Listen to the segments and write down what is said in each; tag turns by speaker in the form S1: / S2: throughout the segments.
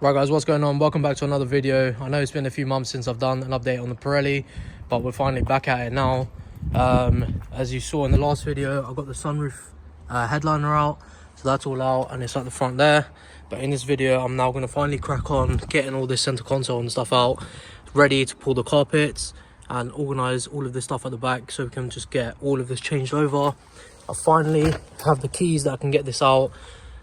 S1: Right guys, what's going on? Welcome back to another video. I know it's been a few months since I've done an update on the Pirelli, but we're finally back at it now. As you saw in the last video, I got the sunroof headliner out, so that's all out and it's at the front there. But in this video, I'm now going to finally crack on getting all this center console and stuff out, ready to pull the carpets and organize all of this stuff at the back so we can just get all of this changed over. I finally have the keys that I can get this out.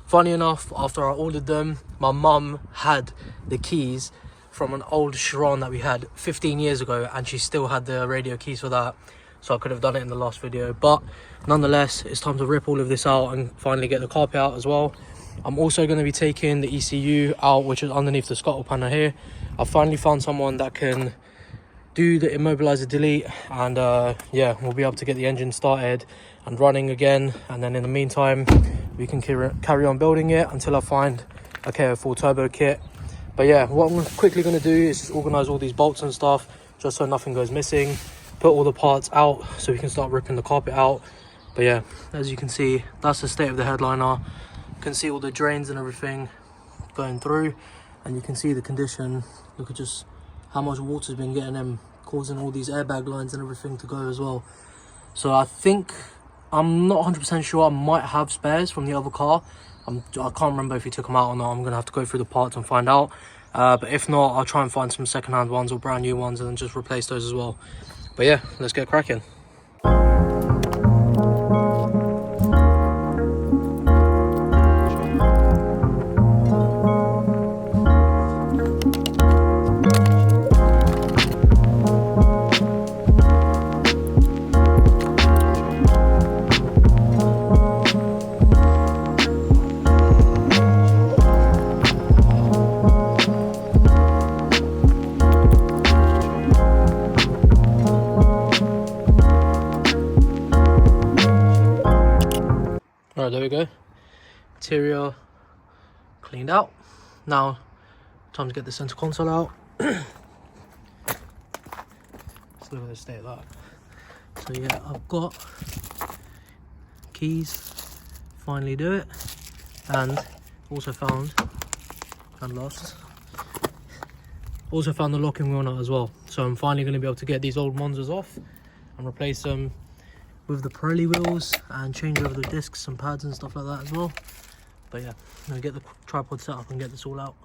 S1: Funny enough, after I ordered them, my mum had the keys from an old Chiron that we had 15 years ago, and she still had the radio keys for that, so I could have done it in the last video. But nonetheless, it's time to rip all of this out and finally get the carpet out as well. I'm also going to be taking the ECU out, which is underneath the scuttle panel here. I finally found someone that can do the immobilizer delete, and yeah, we'll be able to get the engine started and running again. And then in the meantime, we can carry on building it until I find a full turbo kit. But yeah, what I'm quickly going to do is just organize all these bolts and stuff just so nothing goes missing, put all the parts out so we can start ripping the carpet out. But yeah, as you can see, that's the state of the headliner. You can see all the drains and everything going through, and you can see the condition. Look at just how much water's been getting them, causing all these airbag lines and everything to go as well. So I think, I'm not 100% sure, I might have spares from the other car. I can't remember if he took them out or not. I'm going to have to go through the parts and find out. But if not, I'll try and find some second-hand ones or brand new ones and then just replace those as well. But yeah, let's get cracking. Alright, there we go. Interior cleaned out. Now, time to get the center console out. Let's look at the state of that. So yeah, I've got keys, finally do it, and also found the locking wheel nut as well. So I'm finally going to be able to get these old Monzas off and replace them with the Pirelli wheels and change over the discs and pads and stuff like that as well. But yeah, I'm gonna get the tripod set up and get this all out.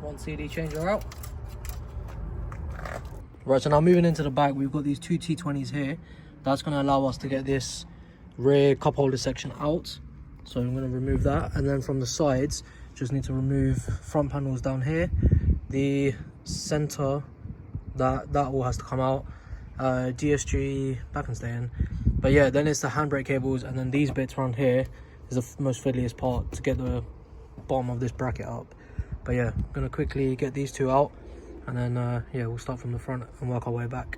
S1: One CD changer out. Right, so now moving into the back, we've got these two T20s here. That's going to allow us to get this rear cup holder section out. So I'm going to remove that, and then from the sides, just need to remove front panels down here. The center, that all has to come out. DSG, that can stay in. But yeah, then it's the handbrake cables, and then these bits around here is the most fiddliest part to get the bottom of this bracket up. But yeah, I'm gonna quickly get these two out, and then yeah, we'll start from the front and work our way back.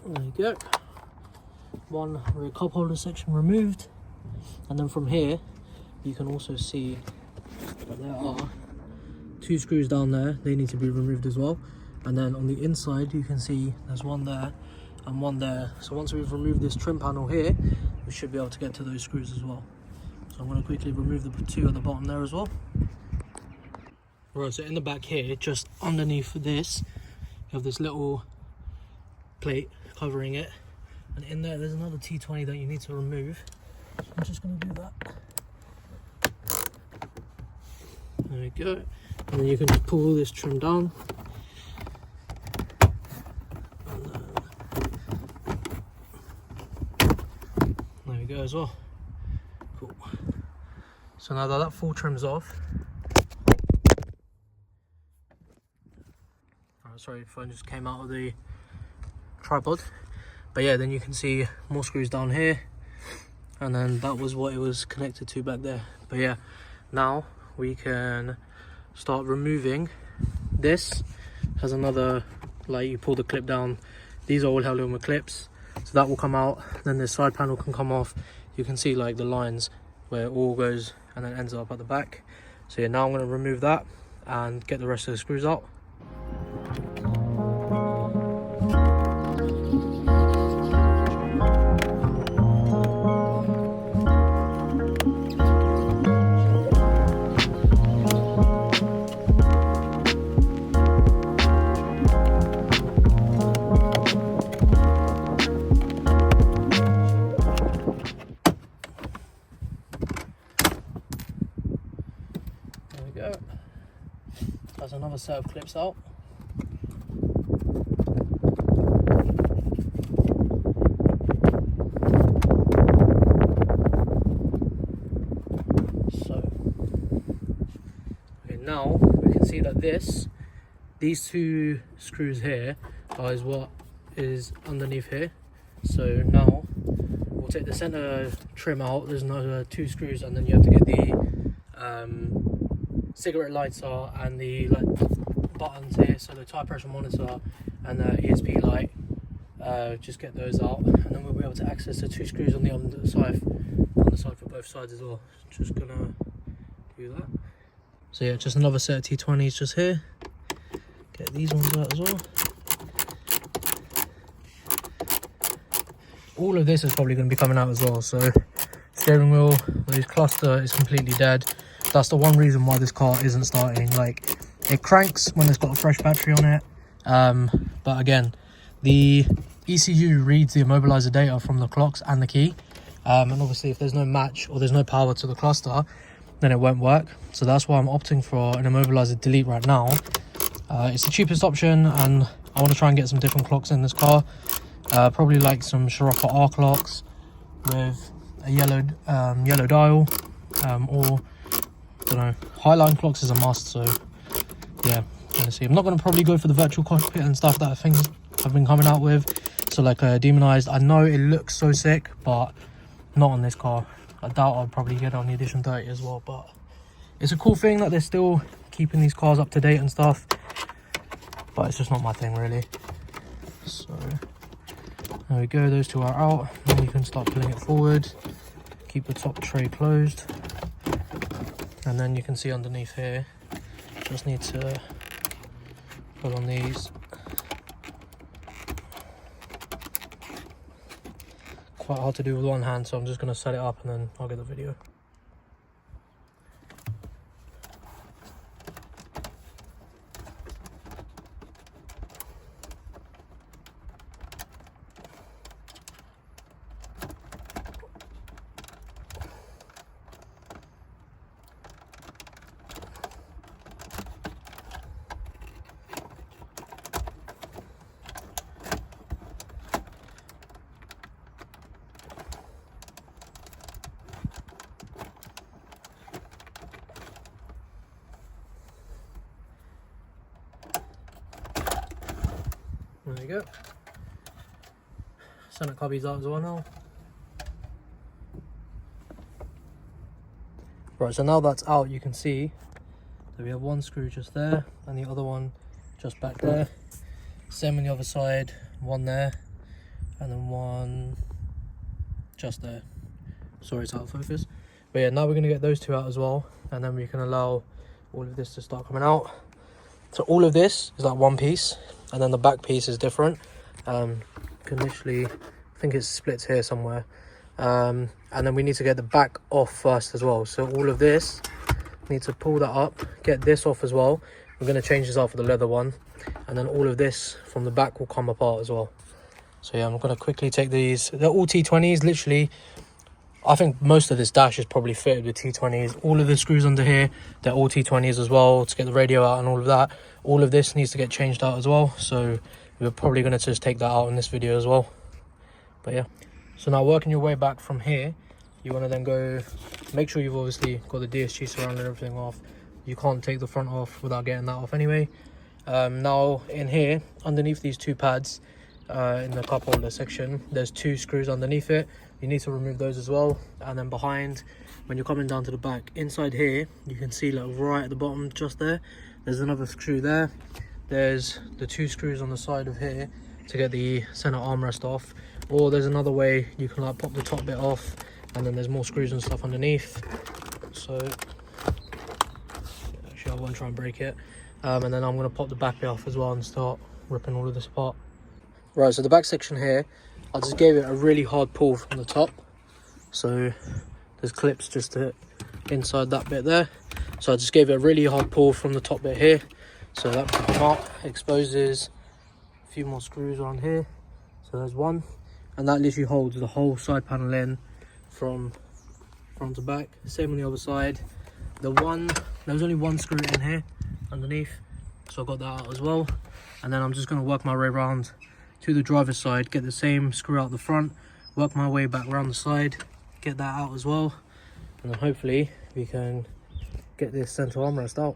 S1: There you go. One rear cup holder section removed, and then from here you can also see that there are two screws down there. They need to be removed as well. And then on the inside you can see there's one there and one there. So once we've removed this trim panel here, we should be able to get to those screws as well. So I'm going to quickly remove the two at the bottom there as well. Right, so in the back here, just underneath this, you have this little plate covering it, and in there's another T20 that you need to remove. So I'm just going to do that. There we go. And then you can just pull this trim down, go as well. Cool. So now that full trim's off. Oh, sorry, the phone just came out of the tripod. But yeah, then you can see more screws down here, and then that was what it was connected to back there. But yeah, now we can start removing. This has another, like, you pull the clip down, these are all held in with clips, so that will come out. Then this side panel can come off. You can see like the lines where it all goes and then ends up at the back. So yeah, now I'm going to remove that and get the rest of the screws out. That's another set of clips out. So, okay, now we can see that these two screws here is what is underneath here. So now we'll take the center trim out. There's another two screws, and then you have to get the cigarette lighter and the buttons here, so the tire pressure monitor and the ESP light. Just get those out, and then we'll be able to access the two screws on the underside for both sides as well. Just gonna do that. So yeah, just another set of T20s just here. Get these ones out as well. All of this is probably going to be coming out as well. So steering wheel, this cluster is completely dead. That's the one reason why this car isn't starting. Like, it cranks when it's got a fresh battery on it, but again, the ECU reads the immobilizer data from the clocks and the key, and obviously if there's no match or there's no power to the cluster, then it won't work. So that's why I'm opting for an immobilizer delete right now. It's the cheapest option, and I want to try and get some different clocks in this car. Probably like some Scirocco R clocks with a yellow dial, or I don't know, Highline clocks is a must. So yeah, gonna see. I'm not gonna probably go for the virtual cockpit and stuff that things I've been coming out with. So like demonized, I know it looks so sick, but not on this car. I doubt I'd probably get on the Edition 30 as well, but it's a cool thing that they're still keeping these cars up to date and stuff, but it's just not my thing really. So there we go, those two are out. Then you can start pulling it forward, keep the top tray closed, and then you can see underneath here, just need to put on these. Quite hard to do with one hand, so I'm just going to set it up and then I'll get the video. There you go. Center cubby's out as well now. Right, so now that's out, you can see that we have one screw just there and the other one just back there. Same on the other side, one there and then one just there. Sorry, it's out of focus. But yeah, now we're going to get those two out as well, and then we can allow all of this to start coming out. So all of this is like one piece, and then the back piece is different. Initially, I think it splits here somewhere. And then we need to get the back off first as well. So all of this, need to pull that up, get this off as well. We're going to change this out for the leather one. And then all of this from the back will come apart as well. So yeah, I'm going to quickly take these. They're all T20s, literally. I think most of this dash is probably fitted with T20s. All of the screws under here, they're all T20s as well, to get the radio out and all of that. All of this needs to get changed out as well. So we're probably going to just take that out in this video as well. But yeah. So now working your way back from here, you want to then go, make sure you've obviously got the DSG surround and everything off. You can't take the front off without getting that off anyway. Now in here, underneath these two pads, in the cup holder section, there's 2 screws underneath it. You need to remove those as well. And then behind, when you're coming down to the back, inside here, you can see like right at the bottom, just there's another screw there. There's the 2 screws on the side of here to get the center armrest off, or there's another way you can like pop the top bit off, and then there's more screws and stuff underneath. So actually I won't try and break it. And then I'm going to pop the back bit off as well and start ripping all of this apart. Right, so the back section here, I just gave it a really hard pull from the top. So there's clips just to inside that bit there. So I just gave it a really hard pull from the top bit here. So that will come out, exposes a few more screws on here. So there's one. And that literally holds the whole side panel in from front to back. Same on the other side. There was only one screw in here underneath, so I got that out as well. And then I'm just going to work my way around to the driver's side, get the same screw out the front, work my way back around the side, get that out as well, and then hopefully we can get this center armrest out.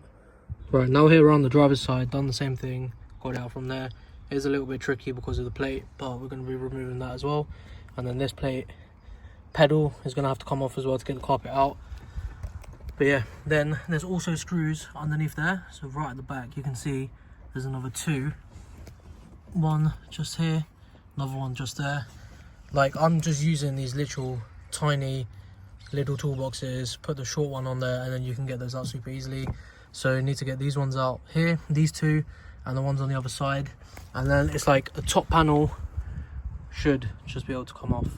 S1: Right, now here around the driver's side, done the same thing, got it out from there. It is a little bit tricky because of the plate, but we're going to be removing that as well. And then this plate pedal is going to have to come off as well to get the carpet out. But yeah, then there's also screws underneath there. So right at the back, you can see there's another 2. One just here, another one just there. Like, I'm just using these literal tiny little toolboxes, put the short one on there, and then you can get those out super easily. So you need to get these ones out here, these 2, and the ones on the other side. And then it's like the top panel should just be able to come off.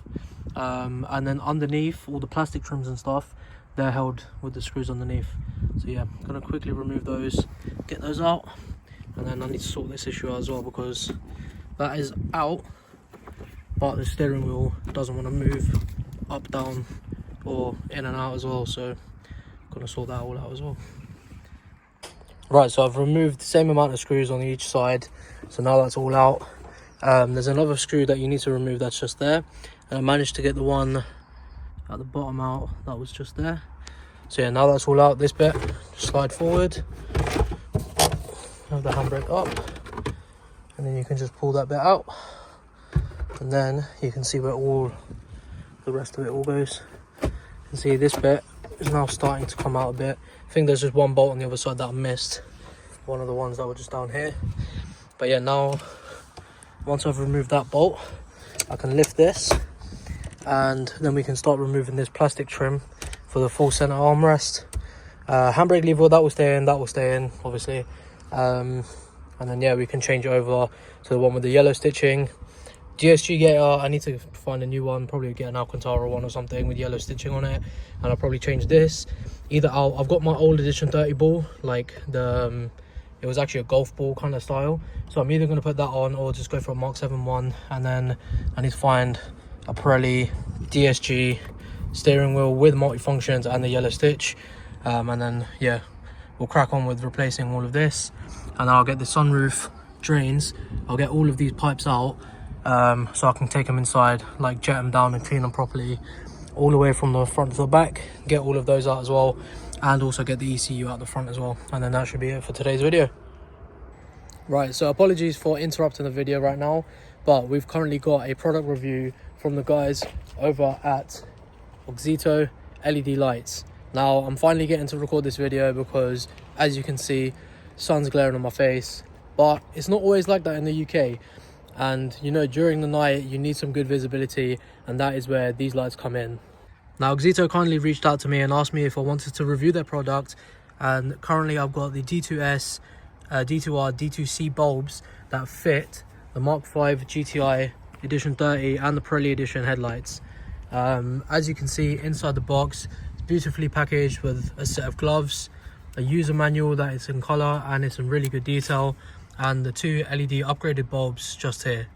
S1: And then underneath, all the plastic trims and stuff, they're held with the screws underneath. So yeah, I'm gonna quickly remove those, get those out, and then I need to sort this issue out as well, because that is out, but the steering wheel doesn't want to move up, down, or in and out as well. So I'm gonna sort that all out as well. Right, so I've removed the same amount of screws on each side, so now that's all out. There's another screw that you need to remove that's just there, and I managed to get the one at the bottom out that was just there. So yeah, now that's all out, this bit, just slide forward, have the handbrake up, and then you can just pull that bit out, and then you can see where all the rest of it all goes. You can see this bit is now starting to come out a bit. I think there's just one bolt on the other side that I missed, one of the ones that were just down here. But yeah, now once I've removed that bolt, I can lift this, and then we can start removing this plastic trim for the full center armrest. Handbrake lever, that will stay in obviously. And then yeah, we can change it over to the one with the yellow stitching. DSG gator, I need to find a new one, probably get an Alcantara one or something with yellow stitching on it, and I'll probably change this. Either I've got my old edition 30 ball, like the it was actually a golf ball kind of style, so I'm either going to put that on or just go for a Mark 7 one. And then I need to find a Pirelli DSG steering wheel with multi-functions and the yellow stitch, and then yeah, we'll crack on with replacing all of this. And I'll get the sunroof drains, I'll get all of these pipes out, so I can take them inside, like jet them down and clean them properly all the way from the front to the back, get all of those out as well, and also get the ECU out the front as well. And then that should be it for today's video. Right, so apologies for interrupting the video right now, but we've currently got a product review from the guys over at Oxito LED lights. Now I'm finally getting to record this video because, as you can see, sun's glaring on my face, but it's not always like that in the UK. And you know, during the night you need some good visibility, and that is where these lights come in. Now Oxito kindly reached out to me and asked me if I wanted to review their product, and currently I've got the D2S, D2R, D2C bulbs that fit the Mark 5 GTI Edition 30 and the Pirelli Edition headlights. As you can see inside the box, it's beautifully packaged with a set of gloves, a user manual that is in color and it's in really good detail, and the 2 LED upgraded bulbs just here.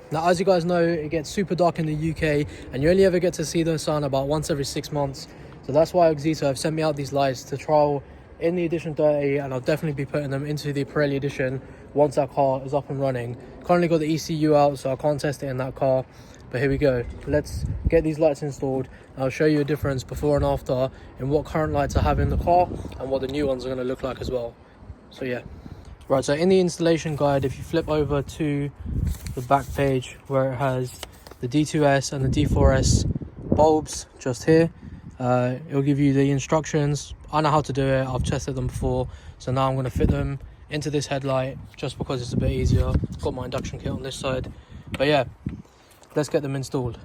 S1: Now, as you guys know, it gets super dark in the UK and you only ever get to see the sun about once every 6 months. So that's why Oxito have sent me out these lights to trial in the Edition 30, and I'll definitely be putting them into the Pirelli Edition once that car is up and running. Currently got the ECU out, so I can't test it in that car. But here we go, let's get these lights installed. I'll show you a difference before and after in what current lights I have in the car and what the new ones are going to look like as well. So yeah, right, so in the installation guide, if you flip over to the back page where it has the D2S and the D4S bulbs just here, it'll give you the instructions. I know how to do it, I've tested them before, so now I'm going to fit them into this headlight just because it's a bit easier. I've got my induction kit on this side. But yeah, let's get them installed.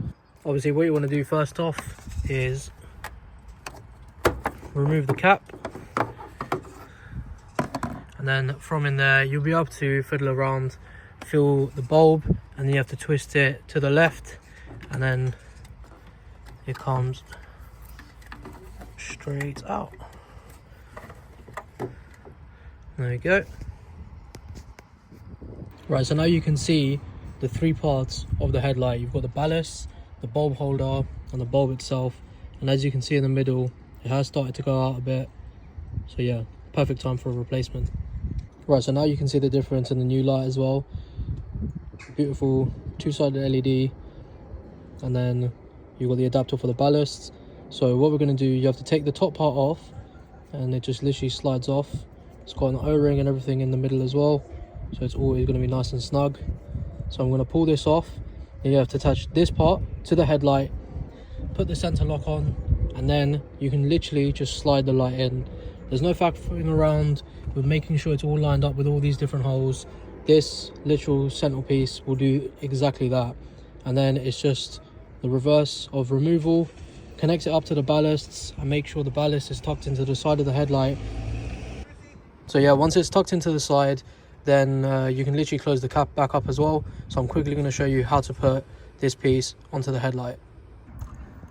S1: Obviously what you want to do first off is remove the cap, and then from in there you'll be able to fiddle around, feel the bulb, and then you have to twist it to the left, and then it comes straight out. There you go. Right, so now you can see the three parts of the headlight. You've got the ballast, the bulb holder, and the bulb itself. And as you can see in the middle, it has started to go out a bit. So yeah, perfect time for a replacement. Right, so now you can see the difference in the new light as well. Beautiful two-sided LED. And then you've got the adapter for the ballast. So what we're going to do, you have to take the top part off, and it just literally slides off. It's got an O-ring and everything in the middle as well, so it's always going to be nice and snug. So I'm going to pull this off. Then you have to attach this part to the headlight, put the center lock on, and then you can literally just slide the light in. There's no faffing around with making sure it's all lined up with all these different holes. This literal centerpiece will do exactly that. And then it's just the reverse of removal. Connect it up to the ballasts and make sure the ballast is tucked into the side of the headlight. So yeah, once it's tucked into the side, then you can literally close the cap back up as well. So I'm quickly going to show you how to put this piece onto the headlight.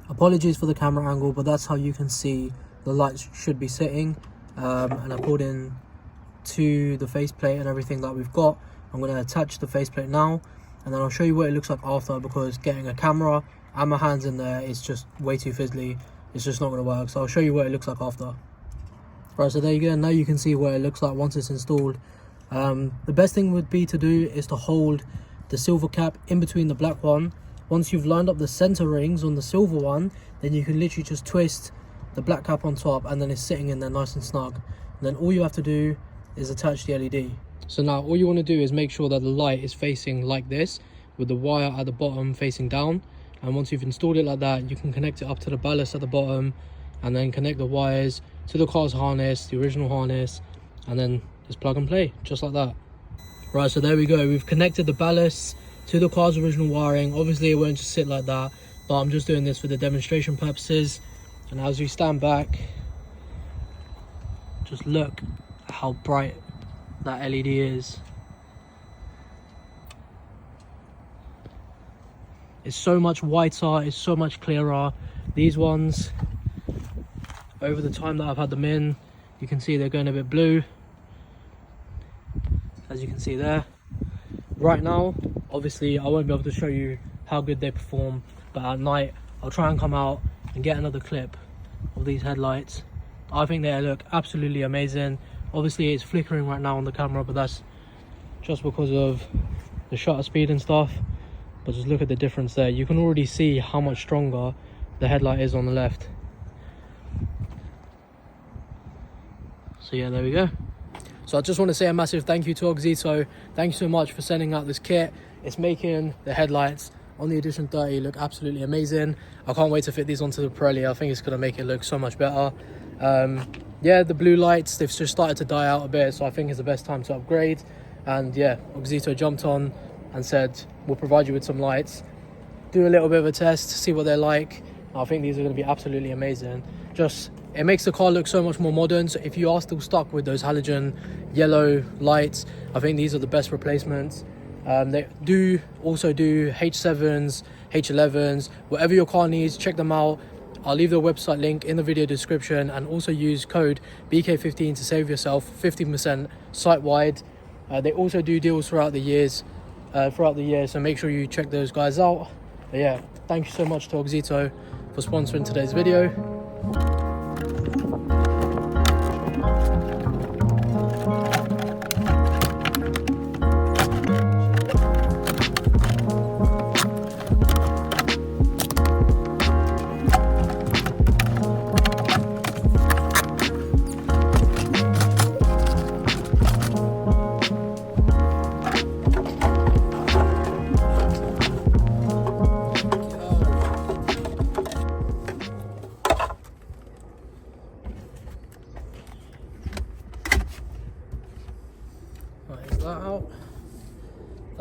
S1: Apologies for the camera angle, but that's how you can see the lights should be sitting. And I pulled in to the faceplate and everything that we've got. I'm going to attach the faceplate now, and then I'll show you what it looks like after, because getting a camera and my hands in there is just way too fiddly. It's just not going to work. So I'll show you what it looks like after. Right, so there you go. Now you can see what it looks like once it's installed. The best thing would be to do is to hold the silver cap in between the black one. Once you've lined up the center rings on the silver one, then you can literally just twist the black cap on top, and then it's sitting in there nice and snug. And then all you have to do is attach the LED. So now all you want to do is make sure that the light is facing like this, with the wire at the bottom facing down. And once you've installed it like that, you can connect it up to the ballast at the bottom, and then connect the wires to the car's harness, the original harness, and then just plug and play, just like that. Right, so there we go. We've connected the ballast to the car's original wiring. Obviously it won't just sit like that, but I'm just doing this for the demonstration purposes. And as we stand back, just look at how bright that LED is. It's so much whiter, it's so much clearer. These ones, over the time that I've had them in, you can see they're going a bit blue, as you can see there. Right now, obviously I won't be able to show you how good they perform, but at night I'll try and come out and get another clip of these headlights. I think they look absolutely amazing. Obviously it's flickering right now on the camera, but that's just because of the shutter speed and stuff. But just look at the difference there. You can already see how much stronger the headlight is on the left. So yeah, there we go. So I just want to say a massive thank you to Oxito. Thank you so much for sending out this kit. It's making the headlights on the Edition 30 look absolutely amazing. I can't wait to fit these onto the Pirelli. I think it's going to make it look so much better. Yeah, the blue lights, they've just started to die out a bit, so I think it's the best time to upgrade. And yeah, Oxito jumped on and said, we'll provide you with some lights. Do a little bit of a test, see what they're like. I think these are going to be absolutely amazing. Just, it makes the car look so much more modern. So if you are still stuck with those halogen yellow lights, I think these are the best replacements. They do also do H7s, H11s, whatever your car needs, check them out. I'll leave the website link in the video description, and also use code BK15 to save yourself 15% site-wide. They also do deals throughout the year, so make sure you check those guys out. But yeah, thank you so much to Oxito for sponsoring today's video.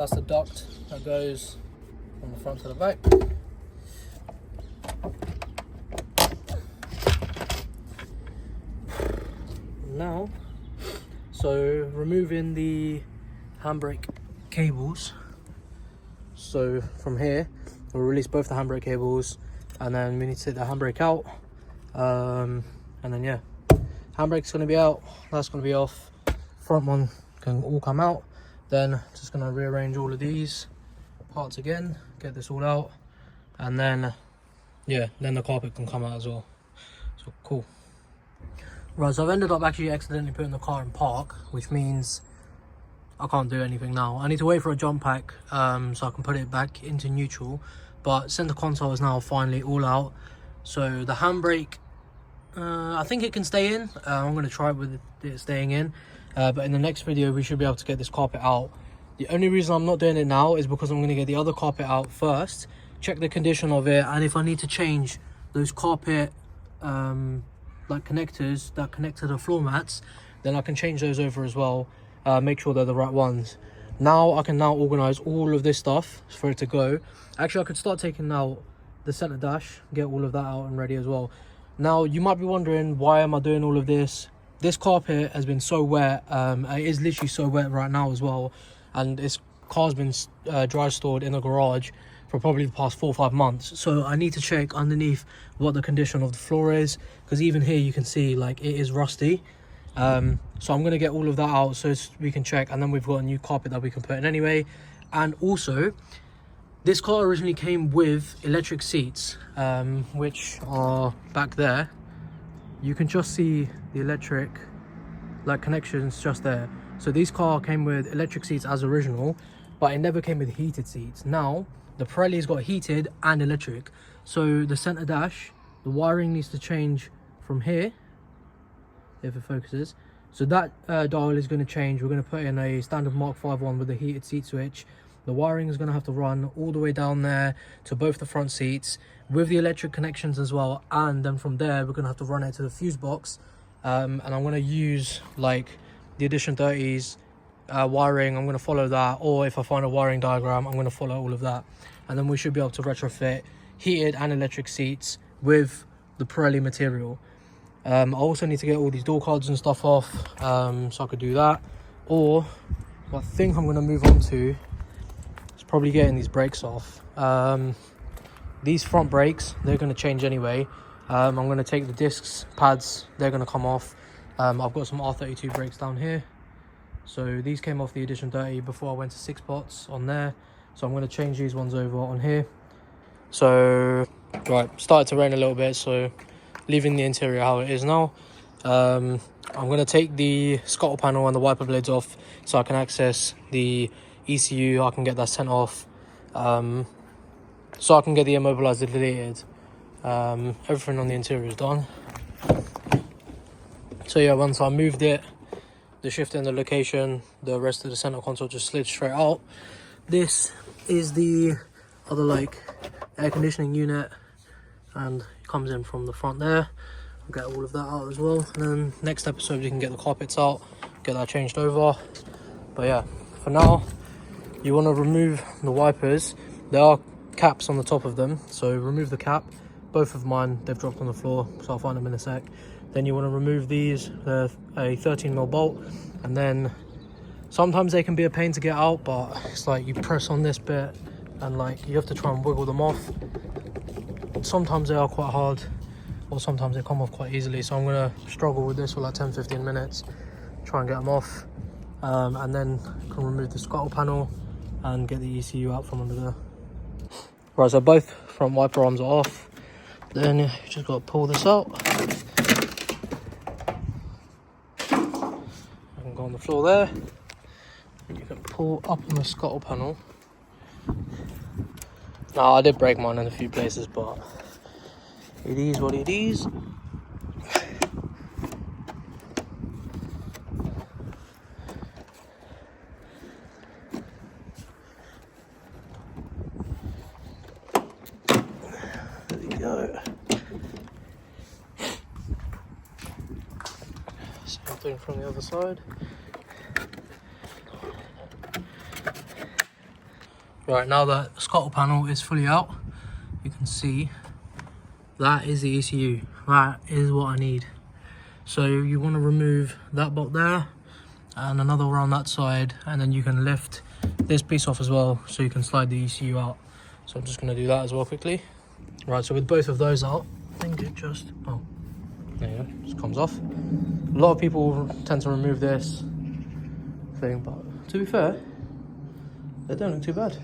S1: That's the duct that goes from the front to the back. Now, so removing the handbrake cables. So from here, we'll release both the handbrake cables, and then we need to take the handbrake out. And then yeah, handbrake's gonna be out, that's gonna be off, front one can all come out. Then just gonna rearrange all of these parts again, get this all out, and then yeah, then the carpet can come out as well. So cool. Right, so I've ended up actually accidentally putting the car in park, which means I can't do anything now. I need to wait for a jump pack so I can put it back into neutral. But center console is now finally all out. So the handbrake, I think it can stay in. I'm going to try it with it staying in. But in the next video, we should be able to get this carpet out. The only reason I'm not doing it now is because I'm going to get the other carpet out first, check the condition of it, and if I need to change those carpet like connectors that connect to the floor mats, then I can change those over as well, make sure they're the right ones. Now I can now organize all of this stuff for it to go. Actually, I could start taking out the center dash, get all of that out and ready as well. Now you might be wondering, why am I doing all of this? This carpet has been so wet, it is literally so wet right now as well, and this car's been dry stored in the garage for probably the past 4 or 5 months. So I need to check underneath what the condition of the floor is, because even here you can see like it is rusty. So I'm going to get all of that out so we can check, and then we've got a new carpet that we can put in anyway. And also, this car originally came with electric seats, which are back there. You can just see the electric like connections just there. So this car came with electric seats as original, but it never came with heated seats. Now the Pirelli's got heated and electric. So the center dash, the wiring needs to change from here, if it focuses. So that dial is going to change. We're going to put in a standard Mark 5 one with a heated seat switch. The wiring is going to have to run all the way down there to both the front seats with the electric connections as well, and then from there we're going to have to run it to the fuse box. And I'm going to use like the Edition 30s wiring. I'm going to follow that, or if I find a wiring diagram, I'm going to follow all of that, and then we should be able to retrofit heated and electric seats with the Pirelli material. I also need to get all these door cards and stuff off, so I could do that. Or what I think I'm going to move on to is probably getting these brakes off. These front brakes, they're going to change anyway. I'm going to take the discs, pads, they're going to come off. I've got some R32 brakes down here. So these came off the Edition 30 before I went to 6 pots on there. So I'm going to change these ones over on here. So, right, started to rain a little bit, so leaving the interior how it is now. I'm going to take the scuttle panel and the wiper blades off so I can access the ECU. I can get that sent off, so I can get the immobilizer deleted. Everything on the interior is done. So yeah, once I moved it, the shift in the location, the rest of the center console just slid straight out. This is the other like air conditioning unit, and it comes in from the front there. I'll get all of that out as well, and then next episode we can get the carpets out, get that changed over. But yeah, for now you want to remove the wipers. There are caps on the top of them, so remove the cap. Both of mine, they've dropped on the floor, so I'll find them in a sec. Then you want to remove these, they're a 13mm bolt, and then sometimes they can be a pain to get out, but it's like you press on this bit and like you have to try and wiggle them off. Sometimes they are quite hard, or sometimes they come off quite easily, so I'm going to struggle with this for like 10-15 minutes, try and get them off, and then can remove the scuttle panel and get the ECU out from under there. Right, so both front wiper arms are off. Then you just got to pull this out. I can go on the floor there. And you can pull up on the scuttle panel. Now I did break mine in a few places, but it is what it is. There we go. Same thing from the other side. Right, now that the scuttle panel is fully out, you can see that is the ECU. That is what I need. So you want to remove that bolt there and another around that side, and then you can lift this piece off as well so you can slide the ECU out. So I'm just going to do that as well quickly. Right, so with both of those out, I think it just, oh, there you go, just comes off. A lot of people tend to remove this thing, but to be fair, they don't look too bad.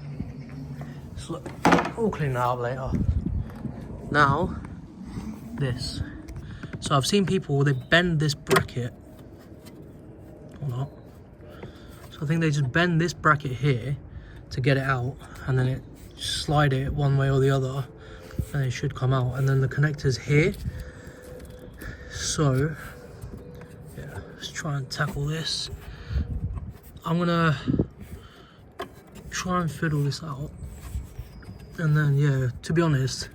S1: So we'll clean that up later. Now, this. So I've seen people, they bend this bracket, or not. So I think they just bend this bracket here to get it out, and then slide it one way or the other, and it should come out. And then the connector's here. So yeah, let's try and tackle this. I'm gonna try and fiddle this out, and then yeah, to be honest,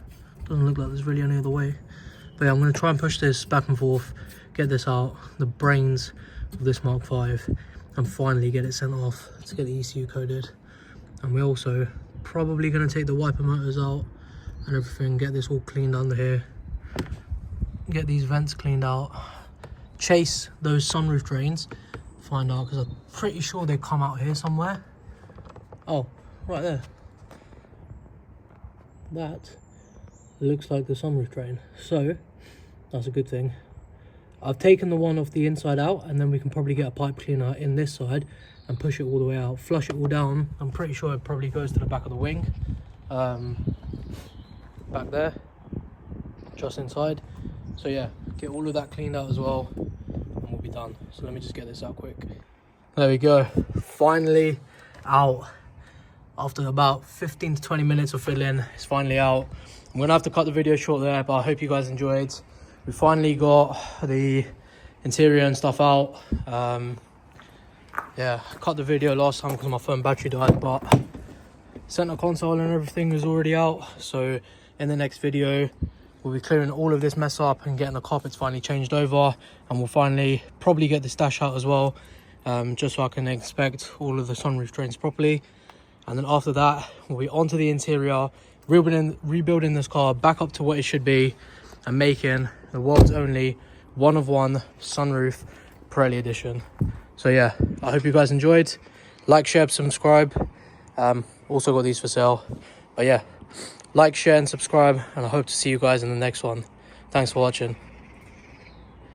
S1: doesn't look like there's really any other way. But yeah, I'm gonna try and push this back and forth, get this out, the brains of this Mark V, and finally get it sent off to get the ECU coded. And we're also probably going to take the wiper motors out and everything, get this all cleaned under here, get these vents cleaned out, chase those sunroof drains, find out, because I'm pretty sure they come out here somewhere. Oh, right there. That looks like the sunroof drain, so that's a good thing. I've taken the one off the inside out, and then we can probably get a pipe cleaner in this side and push it all the way out, flush it all down. I'm pretty sure it probably goes to the back of the wing, back there, just inside. So yeah, get all of that cleaned out as well, and we'll be done. So let me just get this out quick. There we go, finally out. After about 15 to 20 minutes of fiddling, it's finally out. I'm gonna have to cut the video short there, but I hope you guys enjoyed. We finally got the interior and stuff out. Yeah, I cut the video last time because my phone battery died, but center console and everything is already out. So in the next video, we'll be clearing all of this mess up and getting the carpets finally changed over, and we'll finally probably get this dash out as well, just so I can inspect all of the sunroof drains properly. And then after that, we'll be onto the interior, rebuilding this car back up to what it should be, and making the world's only one-of-one sunroof Pirelli edition. So yeah, I hope you guys enjoyed. Like, share, subscribe. Also got these for sale. But yeah, like, share and subscribe, and I hope to see you guys in the next one. Thanks for watching.